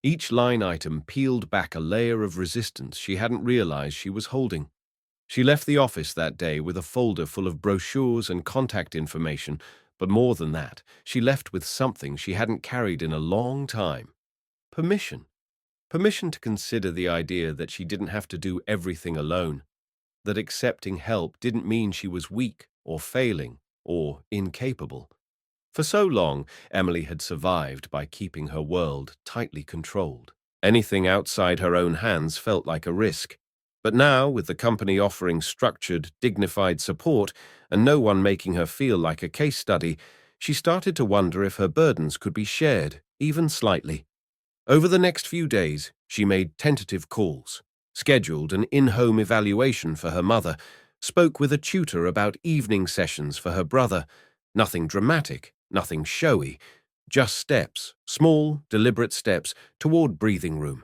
Each line item peeled back a layer of resistance she hadn't realized she was holding. She left the office that day with a folder full of brochures and contact information, but more than that, she left with something she hadn't carried in a long time. Permission. Permission to consider the idea that she didn't have to do everything alone, that accepting help didn't mean she was weak or failing or incapable. For so long, Emily had survived by keeping her world tightly controlled. Anything outside her own hands felt like a risk. But now, with the company offering structured, dignified support and no one making her feel like a case study, she started to wonder if her burdens could be shared, even slightly. Over the next few days, she made tentative calls, scheduled an in-home evaluation for her mother, spoke with a tutor about evening sessions for her brother. Nothing dramatic, nothing showy, just steps, small, deliberate steps toward breathing room.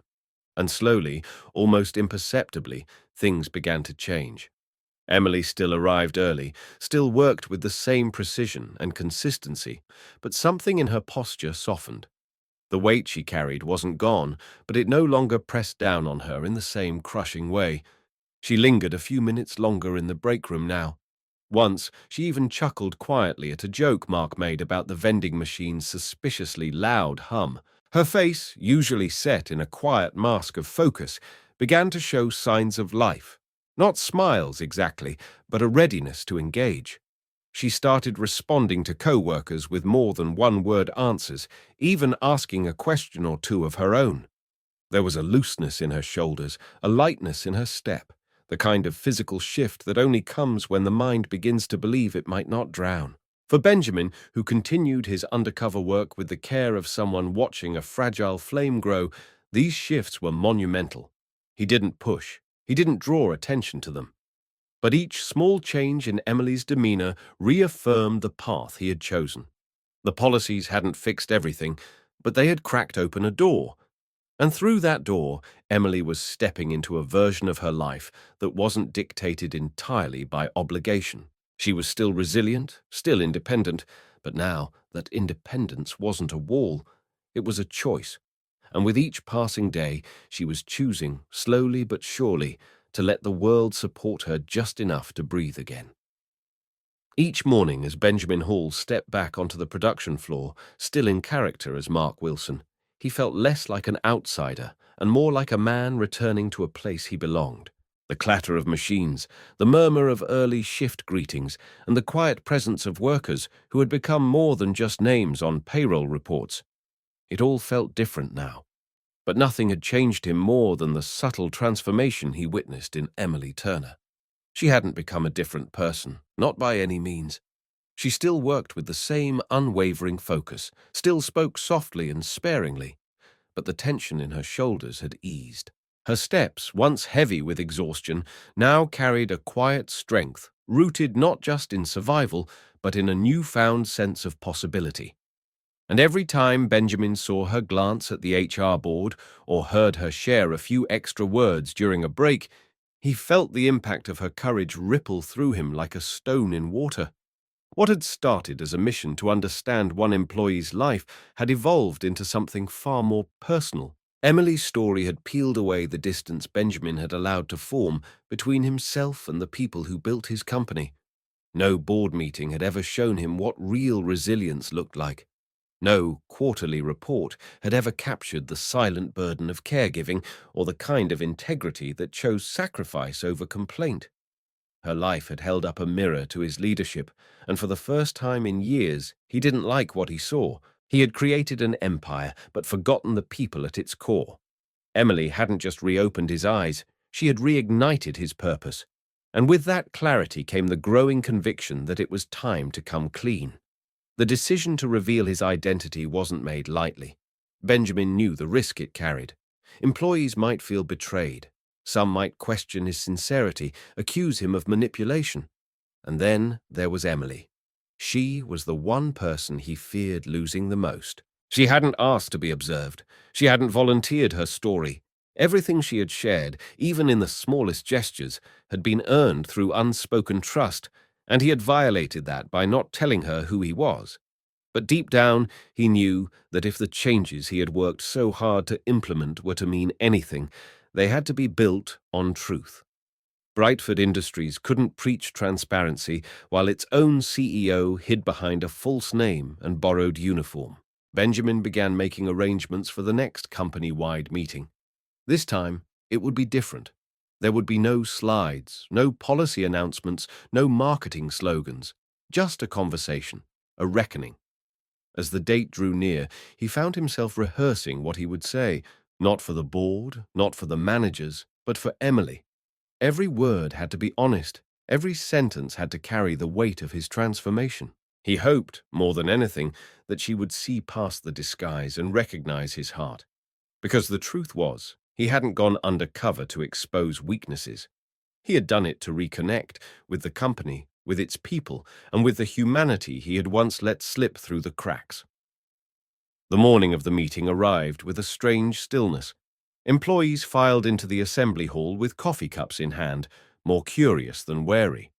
And slowly, almost imperceptibly, things began to change. Emily still arrived early, still worked with the same precision and consistency, but something in her posture softened. The weight she carried wasn't gone, but it no longer pressed down on her in the same crushing way. She lingered a few minutes longer in the break room now. Once, she even chuckled quietly at a joke Mark made about the vending machine's suspiciously loud hum. Her face, usually set in a quiet mask of focus, began to show signs of life. Not smiles exactly, but a readiness to engage. She started responding to co-workers with more than one-word answers, even asking a question or two of her own. There was a looseness in her shoulders, a lightness in her step, the kind of physical shift that only comes when the mind begins to believe it might not drown. For Benjamin, who continued his undercover work with the care of someone watching a fragile flame grow, these shifts were monumental. He didn't push. He didn't draw attention to them. But each small change in Emily's demeanor reaffirmed the path he had chosen. The policies hadn't fixed everything, but they had cracked open a door. And through that door, Emily was stepping into a version of her life that wasn't dictated entirely by obligation. She was still resilient, still independent, but now that independence wasn't a wall, it was a choice. And with each passing day, she was choosing, slowly but surely, to let the world support her just enough to breathe again. Each morning, as Benjamin Hall stepped back onto the production floor, still in character as Mark Wilson, he felt less like an outsider and more like a man returning to a place he belonged. The clatter of machines, the murmur of early shift greetings, and the quiet presence of workers who had become more than just names on payroll reports. It all felt different now. But nothing had changed him more than the subtle transformation he witnessed in Emily Turner. She hadn't become a different person, not by any means. She still worked with the same unwavering focus, still spoke softly and sparingly, but the tension in her shoulders had eased. Her steps, once heavy with exhaustion, now carried a quiet strength, rooted not just in survival, but in a newfound sense of possibility. And every time Benjamin saw her glance at the HR board or heard her share a few extra words during a break, he felt the impact of her courage ripple through him like a stone in water. What had started as a mission to understand one employee's life had evolved into something far more personal. Emily's story had peeled away the distance Benjamin had allowed to form between himself and the people who built his company. No board meeting had ever shown him what real resilience looked like. No quarterly report had ever captured the silent burden of caregiving or the kind of integrity that chose sacrifice over complaint. Her life had held up a mirror to his leadership, and for the first time in years, he didn't like what he saw. He had created an empire, but forgotten the people at its core. Emily hadn't just reopened his eyes, she had reignited his purpose. And with that clarity came the growing conviction that it was time to come clean. The decision to reveal his identity wasn't made lightly. Benjamin knew the risk it carried. Employees might feel betrayed. Some might question his sincerity, accuse him of manipulation. And then there was Emily. She was the one person he feared losing the most. She hadn't asked to be observed. She hadn't volunteered her story. Everything she had shared, even in the smallest gestures, had been earned through unspoken trust, and he had violated that by not telling her who he was. But deep down, he knew that if the changes he had worked so hard to implement were to mean anything, they had to be built on truth. Brightford Industries couldn't preach transparency while its own CEO hid behind a false name and borrowed uniform. Benjamin began making arrangements for the next company-wide meeting. This time, it would be different. There would be no slides, no policy announcements, no marketing slogans, just a conversation, a reckoning. As the date drew near, he found himself rehearsing what he would say, not for the board, not for the managers, but for Emily. Every word had to be honest. Every sentence had to carry the weight of his transformation. He hoped, more than anything, that she would see past the disguise and recognize his heart. Because the truth was, he hadn't gone undercover to expose weaknesses. He had done it to reconnect with the company, with its people, and with the humanity he had once let slip through the cracks. The morning of the meeting arrived with a strange stillness. Employees filed into the assembly hall with coffee cups in hand, more curious than wary.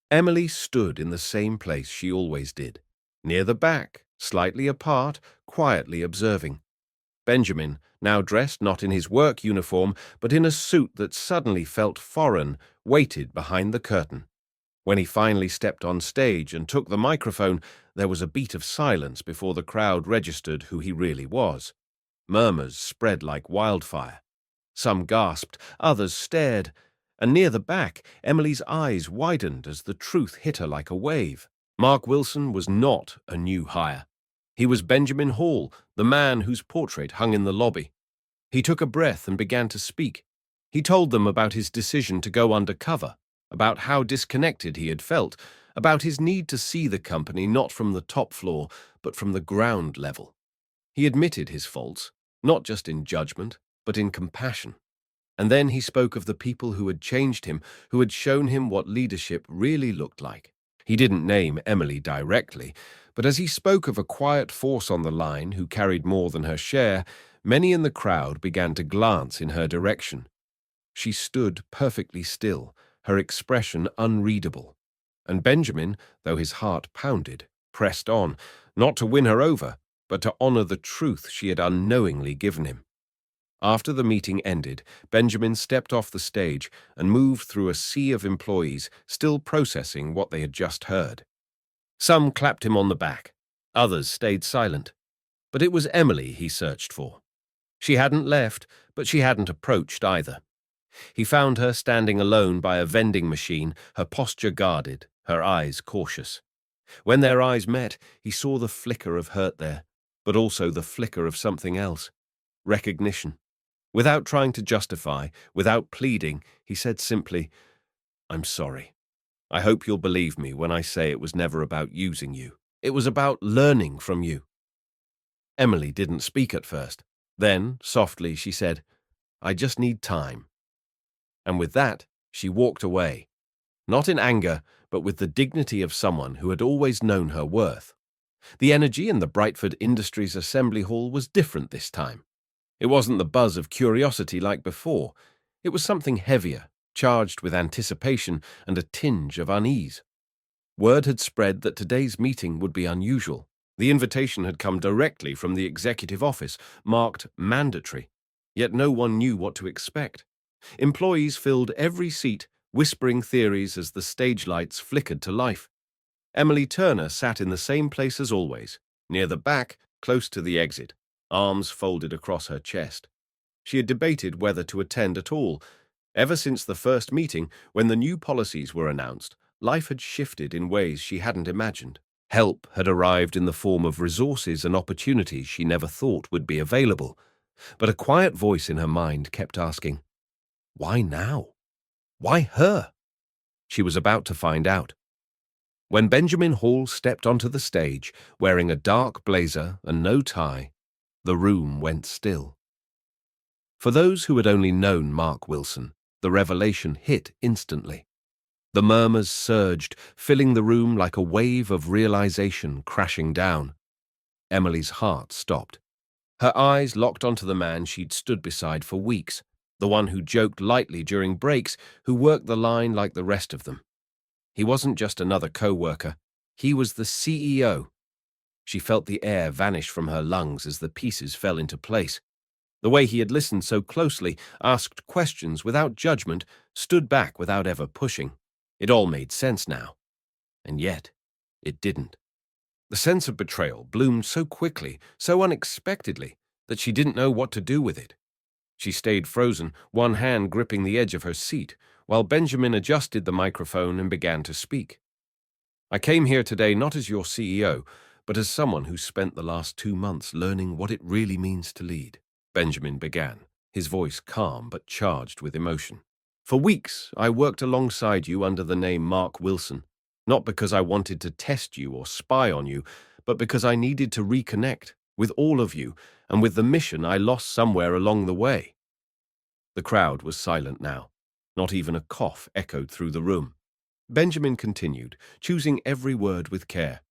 Emily stood in the same place she always did, near the back, slightly apart, quietly observing. Benjamin, now dressed not in his work uniform, but in a suit that suddenly felt foreign, waited behind the curtain. When he finally stepped on stage and took the microphone, there was a beat of silence before the crowd registered who he really was. Murmurs spread like wildfire. Some gasped, others stared, and near the back, Emily's eyes widened as the truth hit her like a wave. Mark Wilson was not a new hire. He was Benjamin Hall, the man whose portrait hung in the lobby. He took a breath and began to speak. He told them about his decision to go undercover, about how disconnected he had felt, about his need to see the company not from the top floor, but from the ground level. He admitted his faults, not just in judgment, but in compassion. And then he spoke of the people who had changed him, who had shown him what leadership really looked like. He didn't name Emily directly, but as he spoke of a quiet force on the line who carried more than her share, many in the crowd began to glance in her direction. She stood perfectly still, her expression unreadable. And Benjamin, though his heart pounded, pressed on, not to win her over, but to honor the truth she had unknowingly given him. After the meeting ended, Benjamin stepped off the stage and moved through a sea of employees still processing what they had just heard. Some clapped him on the back. Others stayed silent. But it was Emily he searched for. She hadn't left, but she hadn't approached either. He found her standing alone by a vending machine, her posture guarded, her eyes cautious. When their eyes met, he saw the flicker of hurt there, but also the flicker of something else, recognition. Without trying to justify, without pleading, he said simply, "I'm sorry. I hope you'll believe me when I say it was never about using you. It was about learning from you." Emily didn't speak at first. Then, softly, she said, "I just need time." And with that, she walked away, not in anger, but with the dignity of someone who had always known her worth. The energy in the Brightford Industries assembly hall was different this time. It wasn't the buzz of curiosity like before. It was something heavier, charged with anticipation and a tinge of unease. Word had spread that today's meeting would be unusual. The invitation had come directly from the executive office, marked mandatory. Yet no one knew what to expect. Employees filled every seat, whispering theories as the stage lights flickered to life. Emily Turner sat in the same place as always, near the back, close to the exit, arms folded across her chest. She had debated whether to attend at all. Ever since the first meeting, when the new policies were announced, life had shifted in ways she hadn't imagined. Help had arrived in the form of resources and opportunities she never thought would be available. But a quiet voice in her mind kept asking, "Why now? Why her?" She was about to find out. When Benjamin Hall stepped onto the stage, wearing a dark blazer and no tie, the room went still. For those who had only known Mark Wilson, the revelation hit instantly. The murmurs surged, filling the room like a wave of realization crashing down. Emily's heart stopped. Her eyes locked onto the man she'd stood beside for weeks, the one who joked lightly during breaks, who worked the line like the rest of them. He wasn't just another co-worker. He was the CEO. She felt the air vanish from her lungs as the pieces fell into place. The way he had listened so closely, asked questions without judgment, stood back without ever pushing. It all made sense now. And yet, it didn't. The sense of betrayal bloomed so quickly, so unexpectedly, that she didn't know what to do with it. She stayed frozen, one hand gripping the edge of her seat, while Benjamin adjusted the microphone and began to speak. "I came here today not as your CEO, but as someone who spent the last 2 months learning what it really means to lead," Benjamin began, his voice calm but charged with emotion. "For weeks, I worked alongside you under the name Mark Wilson, not because I wanted to test you or spy on you, but because I needed to reconnect with all of you and with the mission I lost somewhere along the way." The crowd was silent now. Not even a cough echoed through the room. Benjamin continued, choosing every word with care.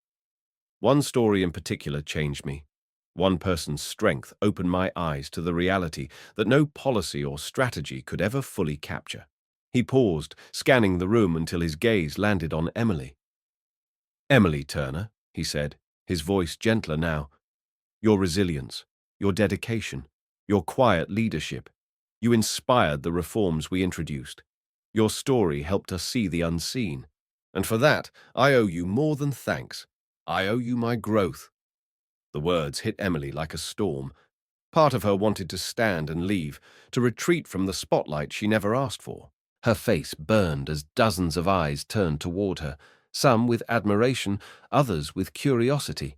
"One story in particular changed me. One person's strength opened my eyes to the reality that no policy or strategy could ever fully capture." He paused, scanning the room until his gaze landed on Emily. "Emily Turner," he said, his voice gentler now, "your resilience, your dedication, your quiet leadership. You inspired the reforms we introduced. Your story helped us see the unseen. And for that, I owe you more than thanks. I owe you my growth." The words hit Emily like a storm. Part of her wanted to stand and leave, to retreat from the spotlight she never asked for. Her face burned as dozens of eyes turned toward her, some with admiration, others with curiosity.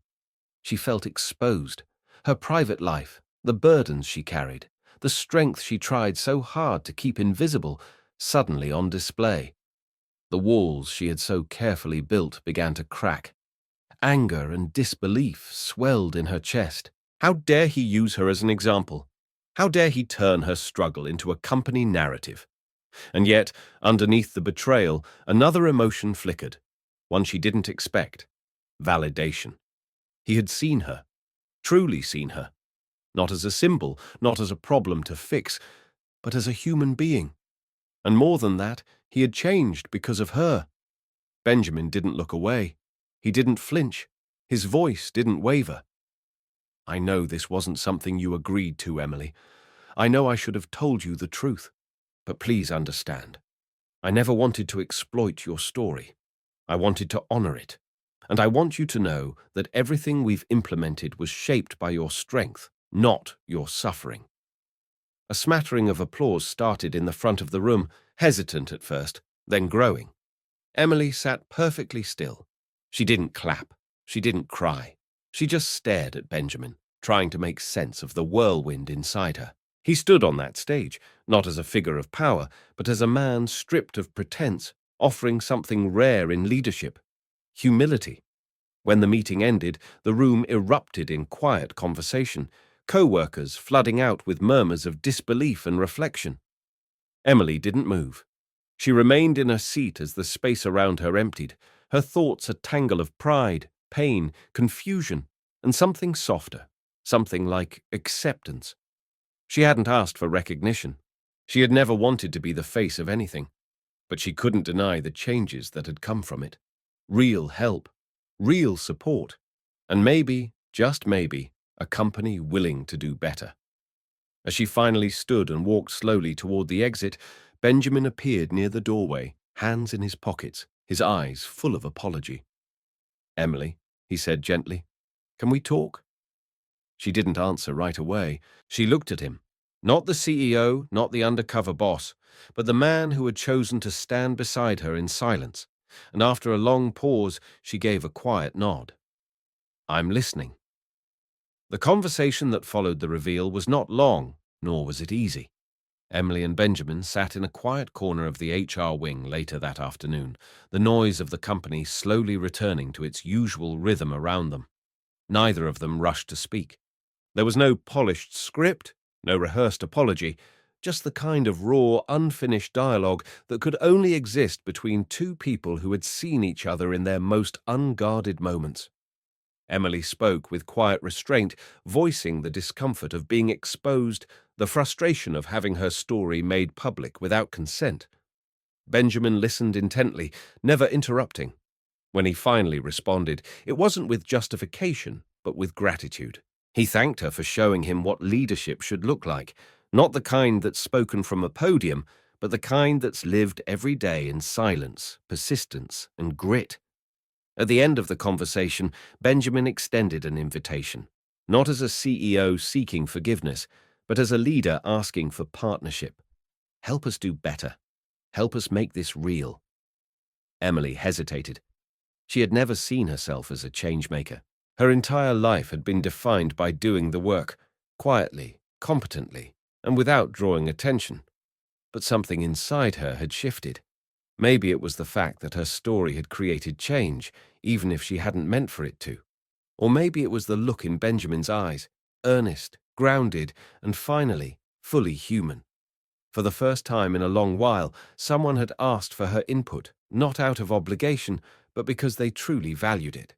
She felt exposed. Her private life, the burdens she carried, the strength she tried so hard to keep invisible, suddenly on display. The walls she had so carefully built began to crack. Anger and disbelief swelled in her chest. How dare he use her as an example? How dare he turn her struggle into a company narrative? And yet, underneath the betrayal, another emotion flickered, one she didn't expect: validation. He had seen her, truly seen her, not as a symbol, not as a problem to fix, but as a human being. And more than that, he had changed because of her. Benjamin didn't look away. He didn't flinch. His voice didn't waver. "I know this wasn't something you agreed to, Emily. I know I should have told you the truth. But please understand. I never wanted to exploit your story. I wanted to honor it. And I want you to know that everything we've implemented was shaped by your strength, not your suffering." A smattering of applause started in the front of the room, hesitant at first, then growing. Emily sat perfectly still. She didn't clap. She didn't cry. She just stared at Benjamin, trying to make sense of the whirlwind inside her. He stood on that stage, not as a figure of power, but as a man stripped of pretense, offering something rare in leadership: humility. When the meeting ended, the room erupted in quiet conversation, co-workers flooding out with murmurs of disbelief and reflection. Emily didn't move. She remained in her seat as the space around her emptied, her thoughts a tangle of pride, pain, confusion, and something softer, something like acceptance. She hadn't asked for recognition. She had never wanted to be the face of anything, but she couldn't deny the changes that had come from it. Real help, real support, and maybe, just maybe, a company willing to do better. As she finally stood and walked slowly toward the exit, Benjamin appeared near the doorway, hands in his pockets, his eyes full of apology. "Emily," he said gently, "can we talk?" She didn't answer right away. She looked at him. Not the CEO, not the undercover boss, but the man who had chosen to stand beside her in silence. And after a long pause, she gave a quiet nod. "I'm listening." The conversation that followed the reveal was not long, nor was it easy. Emily and Benjamin sat in a quiet corner of the HR wing later that afternoon, the noise of the company slowly returning to its usual rhythm around them. Neither of them rushed to speak. There was no polished script, no rehearsed apology, just the kind of raw, unfinished dialogue that could only exist between two people who had seen each other in their most unguarded moments. Emily spoke with quiet restraint, voicing the discomfort of being exposed, the frustration of having her story made public without consent. Benjamin listened intently, never interrupting. When he finally responded, it wasn't with justification, but with gratitude. He thanked her for showing him what leadership should look like, not the kind that's spoken from a podium, but the kind that's lived every day in silence, persistence, and grit. At the end of the conversation, Benjamin extended an invitation, not as a CEO seeking forgiveness, but as a leader asking for partnership. "Help us do better. Help us make this real." Emily hesitated. She had never seen herself as a changemaker. Her entire life had been defined by doing the work, quietly, competently, and without drawing attention. But something inside her had shifted. Maybe it was the fact that her story had created change, even if she hadn't meant for it to. Or maybe it was the look in Benjamin's eyes, earnest, grounded, and finally, fully human. For the first time in a long while, someone had asked for her input, not out of obligation, but because they truly valued it.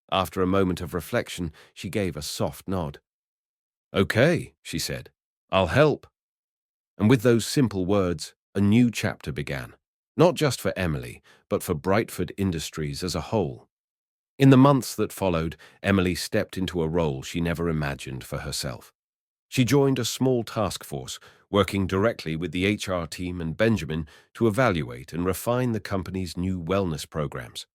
After a moment of reflection, she gave a soft nod. "Okay," she said, "I'll help." And with those simple words, a new chapter began. Not just for Emily, but for Brightford Industries as a whole. In the months that followed, Emily stepped into a role she never imagined for herself. She joined a small task force, working directly with the HR team and Benjamin to evaluate and refine the company's new wellness programs.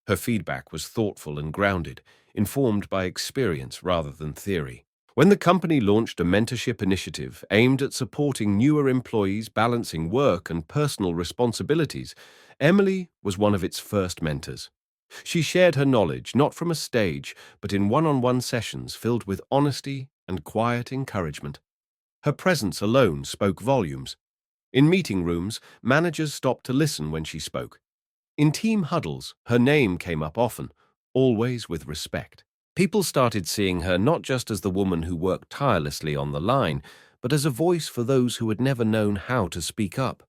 Her feedback was thoughtful and grounded, informed by experience rather than theory. When the company launched a mentorship initiative aimed at supporting newer employees balancing work and personal responsibilities, Emily was one of its first mentors. She shared her knowledge not from a stage, but in one-on-one sessions filled with honesty and quiet encouragement. Her presence alone spoke volumes. In meeting rooms, managers stopped to listen when she spoke. In team huddles, her name came up often, always with respect. People started seeing her not just as the woman who worked tirelessly on the line, but as a voice for those who had never known how to speak up.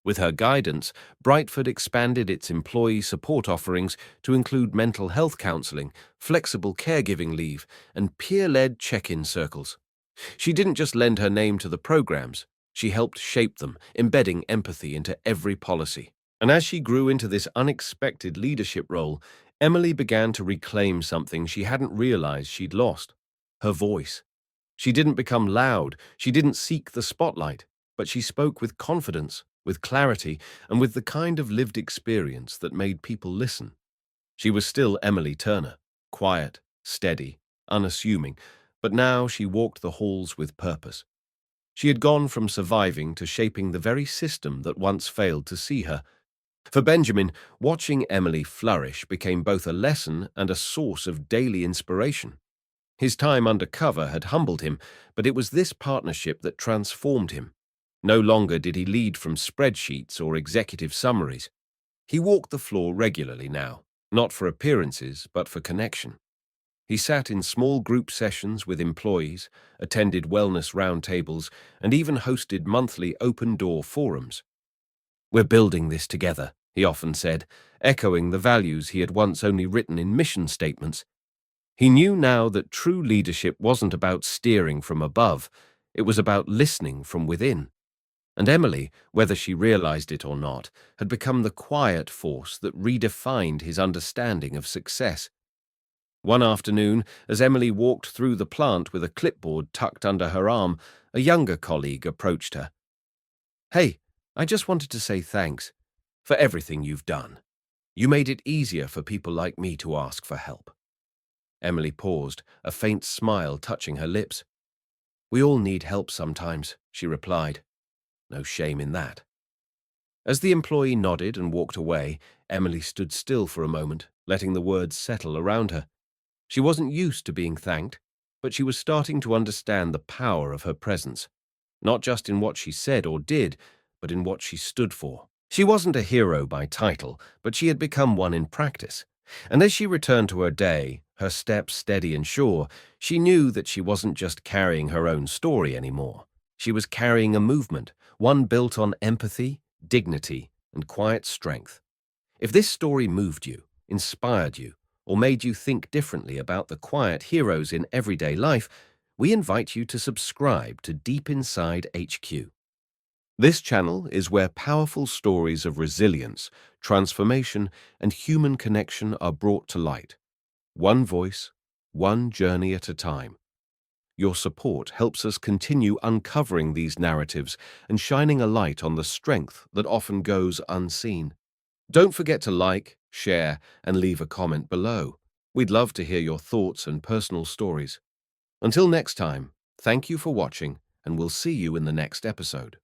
With her guidance, Brightford expanded its employee support offerings to include mental health counseling, flexible caregiving leave, and peer-led check-in circles. She didn't just lend her name to the programs, she helped shape them, embedding empathy into every policy. And as she grew into this unexpected leadership role, Emily began to reclaim something she hadn't realized she'd lost: her voice. She didn't become loud, she didn't seek the spotlight, but she spoke with confidence, with clarity, and with the kind of lived experience that made people listen. She was still Emily Turner, quiet, steady, unassuming, but now she walked the halls with purpose. She had gone from surviving to shaping the very system that once failed to see her. For Benjamin, watching Emily flourish became both a lesson and a source of daily inspiration. His time undercover had humbled him, but it was this partnership that transformed him. No longer did he lead from spreadsheets or executive summaries. He walked the floor regularly now, not for appearances, but for connection. He sat in small group sessions with employees, attended wellness roundtables, and even hosted monthly open-door forums. "We're building this together," he often said, echoing the values he had once only written in mission statements. He knew now that true leadership wasn't about steering from above, it was about listening from within. And Emily, whether she realized it or not, had become the quiet force that redefined his understanding of success. One afternoon, as Emily walked through the plant with a clipboard tucked under her arm, a younger colleague approached her. "Hey, I just wanted to say thanks for everything you've done. You made it easier for people like me to ask for help." Emily paused, a faint smile touching her lips. "We all need help sometimes," she replied. "No shame in that." As the employee nodded and walked away, Emily stood still for a moment, letting the words settle around her. She wasn't used to being thanked, but she was starting to understand the power of her presence, not just in what she said or did, but in what she stood for. She wasn't a hero by title, but she had become one in practice. And as she returned to her day, her steps steady and sure, she knew that she wasn't just carrying her own story anymore. She was carrying a movement, one built on empathy, dignity, and quiet strength. If this story moved you, inspired you, or made you think differently about the quiet heroes in everyday life, we invite you to subscribe to Deep Inside HQ. This channel is where powerful stories of resilience, transformation, and human connection are brought to light. One voice, one journey at a time. Your support helps us continue uncovering these narratives and shining a light on the strength that often goes unseen. Don't forget to like, share, and leave a comment below. We'd love to hear your thoughts and personal stories. Until next time, thank you for watching, and we'll see you in the next episode.